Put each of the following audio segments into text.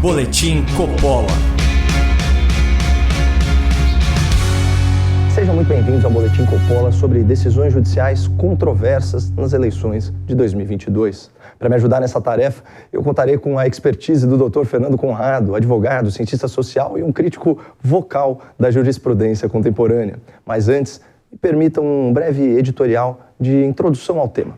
Boletim Coppola. Sejam muito bem-vindos ao Boletim Coppola sobre decisões judiciais controversas nas eleições de 2022. Para me ajudar nessa tarefa, eu contarei com a expertise do Dr. Fernando Conrado, advogado, cientista social e um crítico vocal da jurisprudência contemporânea. Mas antes, me permitam um breve editorial de introdução ao tema.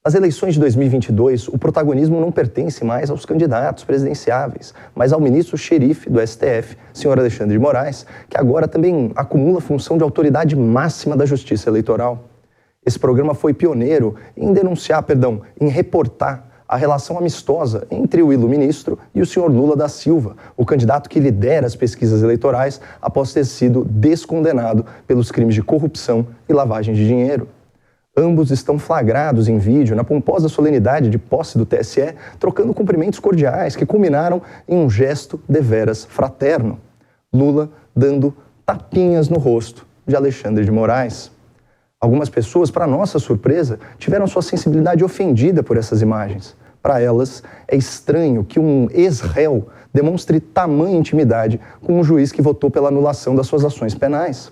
Nas eleições de 2022, o protagonismo não pertence mais aos candidatos presidenciáveis, mas ao ministro xerife do STF, senhor Alexandre de Moraes, que agora também acumula a função de autoridade máxima da Justiça Eleitoral. Esse programa foi pioneiro em reportar a relação amistosa entre o iluministro e o senhor Lula da Silva, o candidato que lidera as pesquisas eleitorais após ter sido descondenado pelos crimes de corrupção e lavagem de dinheiro. Ambos estão flagrados em vídeo na pomposa solenidade de posse do TSE, trocando cumprimentos cordiais que culminaram em um gesto deveras fraterno. Lula dando tapinhas no rosto de Alexandre de Moraes. Algumas pessoas, para nossa surpresa, tiveram sua sensibilidade ofendida por essas imagens. Para elas, é estranho que um ex-réu demonstre tamanha intimidade com um juiz que votou pela anulação das suas ações penais.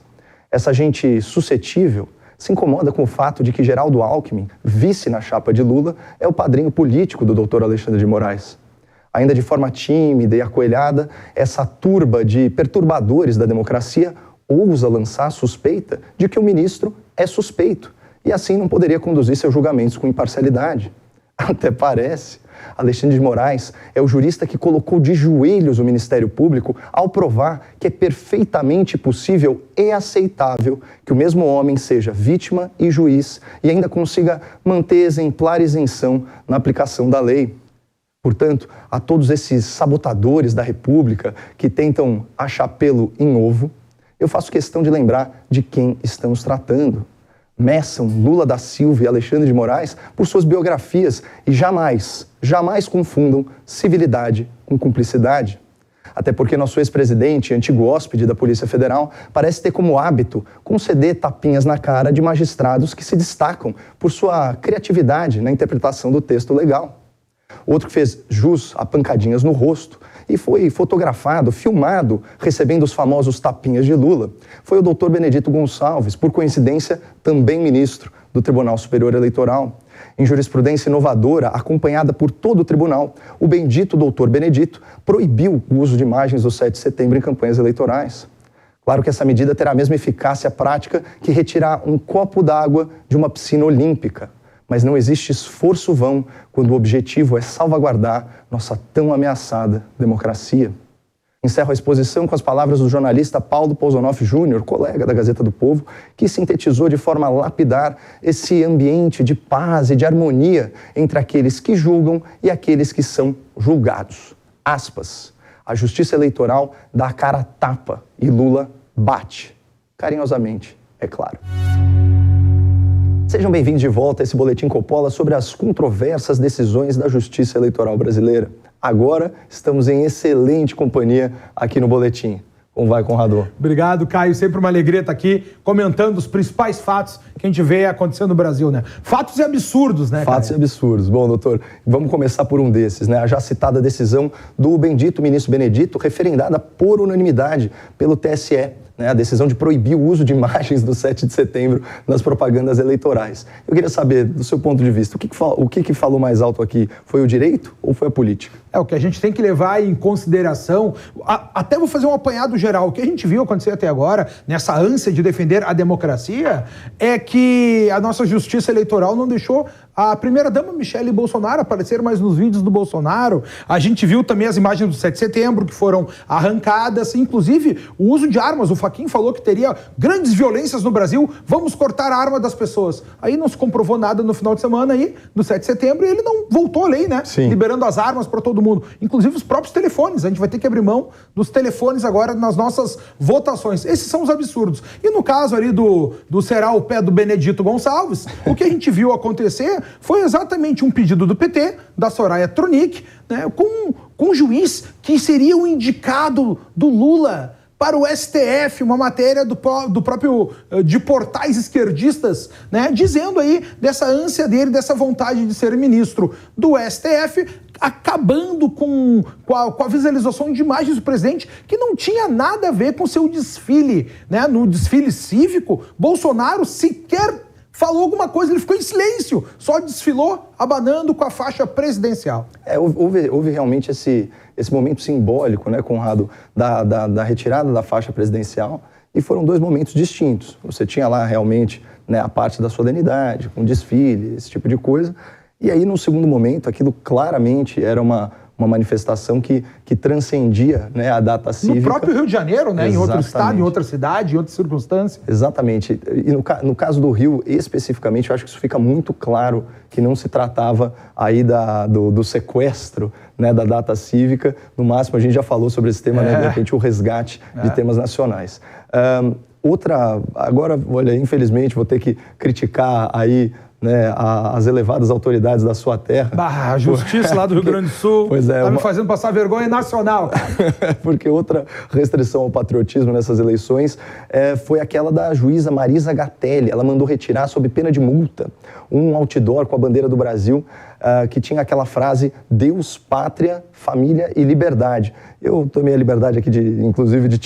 Essa gente suscetível se incomoda com o fato de que Geraldo Alckmin, vice na chapa de Lula, é o padrinho político do Dr. Alexandre de Moraes. Ainda de forma tímida e acoelhada, essa turba de perturbadores da democracia ousa lançar a suspeita de que o ministro é suspeito e assim não poderia conduzir seus julgamentos com imparcialidade. Até parece. Alexandre de Moraes é o jurista que colocou de joelhos o Ministério Público ao provar que é perfeitamente possível e aceitável que o mesmo homem seja vítima e juiz e ainda consiga manter exemplar isenção na aplicação da lei. Portanto, a todos esses sabotadores da República que tentam achar pelo em ovo, eu faço questão de lembrar de quem estamos tratando. Meçam Lula da Silva e Alexandre de Moraes por suas biografias e jamais confundam civilidade com cumplicidade. Até porque nosso ex-presidente e antigo hóspede da Polícia Federal parece ter como hábito conceder tapinhas na cara de magistrados que se destacam por sua criatividade na interpretação do texto legal. Outro que fez jus a pancadinhas no rosto e foi fotografado, filmado, recebendo os famosos tapinhas de Lula, foi o Dr. Benedito Gonçalves, por coincidência, também ministro do Tribunal Superior Eleitoral. Em jurisprudência inovadora, acompanhada por todo o tribunal, o bendito Dr. Benedito proibiu o uso de imagens do 7 de setembro em campanhas eleitorais. Claro que essa medida terá a mesma eficácia prática que retirar um copo d'água de uma piscina olímpica. Mas não existe esforço vão quando o objetivo é salvaguardar nossa tão ameaçada democracia. Encerro a exposição com as palavras do jornalista Paulo Pousonoff Júnior, colega da Gazeta do Povo, que sintetizou de forma lapidar esse ambiente de paz e de harmonia entre aqueles que julgam e aqueles que são julgados. Aspas. A justiça eleitoral dá a cara a tapa e Lula bate. Carinhosamente, é claro. Sejam bem-vindos de volta a esse Boletim Coppola sobre as controversas decisões da Justiça Eleitoral brasileira. Agora estamos em excelente companhia aqui no Boletim. Como vai, Conrado? Obrigado, Caio. Sempre uma alegria estar aqui comentando os principais fatos que a gente vê acontecendo no Brasil, né? Fatos e absurdos, né, Fatos Caio? e absurdos. Bom, doutor, vamos começar por um desses, né? A já citada decisão do bendito ministro Benedito, referendada por unanimidade pelo TSE. A decisão de proibir o uso de imagens do 7 de setembro nas propagandas eleitorais. Eu queria saber, do seu ponto de vista, o que falou mais alto aqui? Foi o direito ou foi a política? O que a gente tem que levar em consideração, até vou fazer um apanhado geral, o que a gente viu acontecer até agora, nessa ânsia de defender a democracia, é que a nossa justiça eleitoral não deixou a primeira-dama Michele Bolsonaro aparecer mais nos vídeos do Bolsonaro. A gente viu também as imagens do 7 de setembro que foram arrancadas, inclusive o uso de armas. O Fachin falou que teria grandes violências no Brasil, vamos cortar a arma das pessoas. Aí não se comprovou nada no final de semana aí, do 7 de setembro, e ele não voltou à lei, né? Sim. Liberando as armas para todo mundo, inclusive os próprios telefones. A gente vai ter que abrir mão dos telefones agora nas nossas votações. Esses são os absurdos. E no caso ali do será o pé do Benedito Gonçalves, o que a gente viu acontecer foi exatamente um pedido do PT, da Soraya Tronic, né, com um juiz que seria o indicado do Lula para o STF, uma matéria do próprio de portais esquerdistas, né, dizendo aí dessa ânsia dele, dessa vontade de ser ministro do STF, acabando com a visualização de imagens do presidente que não tinha nada a ver com seu desfile, né? No desfile cívico, Bolsonaro sequer falou alguma coisa, ele ficou em silêncio, só desfilou abanando com a faixa presidencial. Houve realmente esse momento simbólico, né, Conrado, da retirada da faixa presidencial, e foram dois momentos distintos. Você tinha lá realmente, né, a parte da solenidade, com desfile, esse tipo de coisa, e aí, no segundo momento, aquilo claramente era uma manifestação que transcendia, né, a data cívica. No próprio Rio de Janeiro, né, Exatamente. em outro estado, em outra cidade, em outra circunstância. Exatamente. E no caso do Rio, especificamente, eu acho que isso fica muito claro que não se tratava aí do sequestro, né, da data cívica. No máximo, a gente já falou sobre esse tema, né, de repente, o resgate de temas nacionais. Agora, olha, infelizmente, vou ter que criticar aí, né, as elevadas autoridades da sua terra. A justiça lá do Rio Grande do Sul tá me fazendo passar vergonha nacional, cara. Porque outra restrição ao patriotismo nessas eleições foi aquela da juíza Marisa Gatelli. Ela mandou retirar, sob pena de multa, um outdoor com a bandeira do Brasil que tinha aquela frase: Deus, pátria, família e liberdade. Eu tomei a liberdade aqui, inclusive, de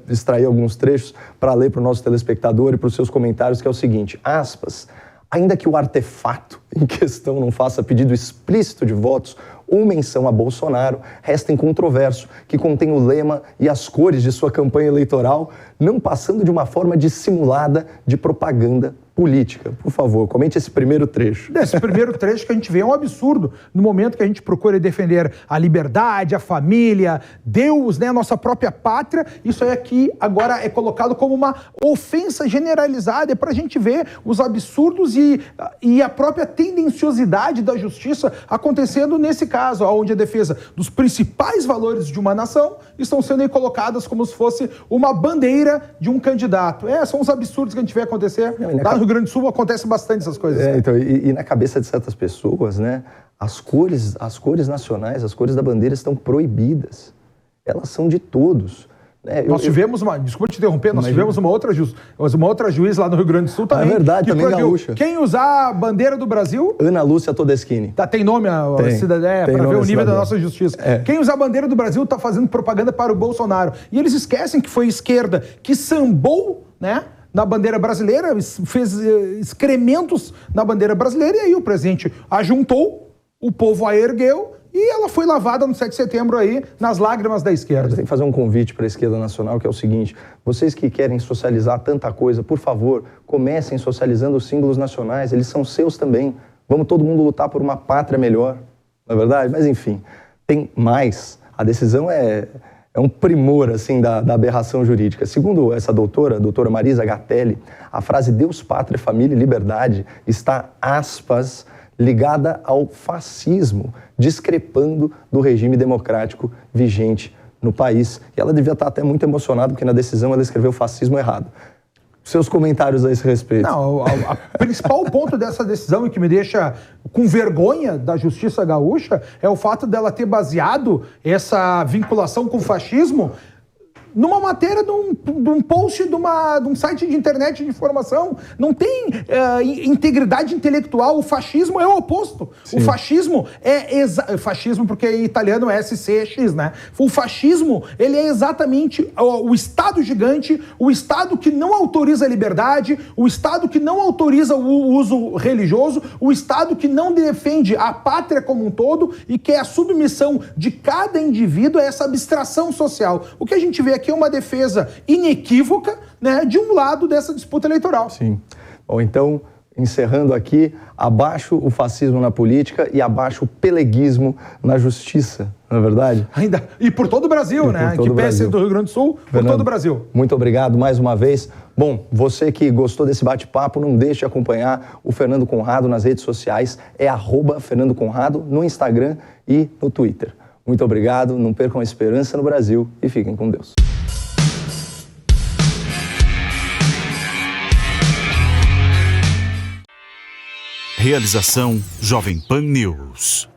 extrair alguns trechos para ler para o nosso telespectador e para os seus comentários, que é o seguinte, aspas: ainda que o artefato em questão não faça pedido explícito de votos ou menção a Bolsonaro, resta incontroverso que contém o lema e as cores de sua campanha eleitoral, não passando de uma forma dissimulada de propaganda política. Por favor, comente esse primeiro trecho. Esse primeiro trecho que a gente vê é um absurdo no momento que a gente procura defender a liberdade, a família, Deus, né, a nossa própria pátria. Isso aí aqui agora é colocado como uma ofensa generalizada. É para a gente ver os absurdos e a própria tendenciosidade da justiça acontecendo nesse caso, onde a defesa dos principais valores de uma nação estão sendo aí colocadas como se fosse uma bandeira de um candidato. São os absurdos que a gente vê acontecer. Lá no Rio Grande do Sul acontece bastante essas coisas. Então, e na cabeça de certas pessoas, né, as cores nacionais, as cores da bandeira estão proibidas. Elas são de todos. Nós tivemos desculpa te interromper, tivemos uma outra juiz lá no Rio Grande do Sul também. É verdade, também gaúcha. Quem usar a bandeira do Brasil... Ana Lúcia Todeschini. Tem nome a cidadã, para ver o nível da nossa justiça. Quem usar a bandeira do Brasil está fazendo propaganda para o Bolsonaro. E eles esquecem que foi a esquerda que sambou, né, na bandeira brasileira, fez excrementos na bandeira brasileira, e aí o presidente ajuntou, o povo a ergueu, e ela foi lavada no 7 de setembro aí, nas lágrimas da esquerda. Você tem que fazer um convite para a esquerda nacional, que é o seguinte: vocês que querem socializar tanta coisa, por favor, comecem socializando os símbolos nacionais, eles são seus também. Vamos todo mundo lutar por uma pátria melhor, não é verdade? Mas enfim, tem mais. A decisão é um primor, assim, da aberração jurídica. Segundo essa doutora Marisa Gatelli, a frase Deus, pátria, família e liberdade está, aspas, ligada ao fascismo, discrepando do regime democrático vigente no país. E ela devia estar até muito emocionada, porque na decisão ela escreveu fascismo errado. Seus comentários a esse respeito. Não, o principal ponto dessa decisão, e que me deixa com vergonha da justiça gaúcha, é o fato dela ter baseado essa vinculação com o fascismo numa matéria de um post de um site de internet de informação. Não tem integridade intelectual. O fascismo é o oposto. Sim. O fascismo fascismo porque em italiano é SCX, né? O fascismo, ele é exatamente o Estado gigante, o Estado que não autoriza a liberdade, o Estado que não autoriza o uso religioso, o Estado que não defende a pátria como um todo e que é a submissão de cada indivíduo a essa abstração social. O que a gente vê aqui é uma defesa inequívoca, né, de um lado dessa disputa eleitoral. Sim. Bom, então, encerrando aqui, abaixo o fascismo na política e abaixo o peleguismo na justiça, não é verdade? E por todo o Brasil, né? Que peça do Rio Grande do Sul, Fernando, por todo o Brasil. Muito obrigado mais uma vez. Bom, você que gostou desse bate-papo, não deixe de acompanhar o Fernando Conrado nas redes sociais, é @Fernando Conrado no Instagram e no Twitter. Muito obrigado, não percam a esperança no Brasil e fiquem com Deus. Realização Jovem Pan News.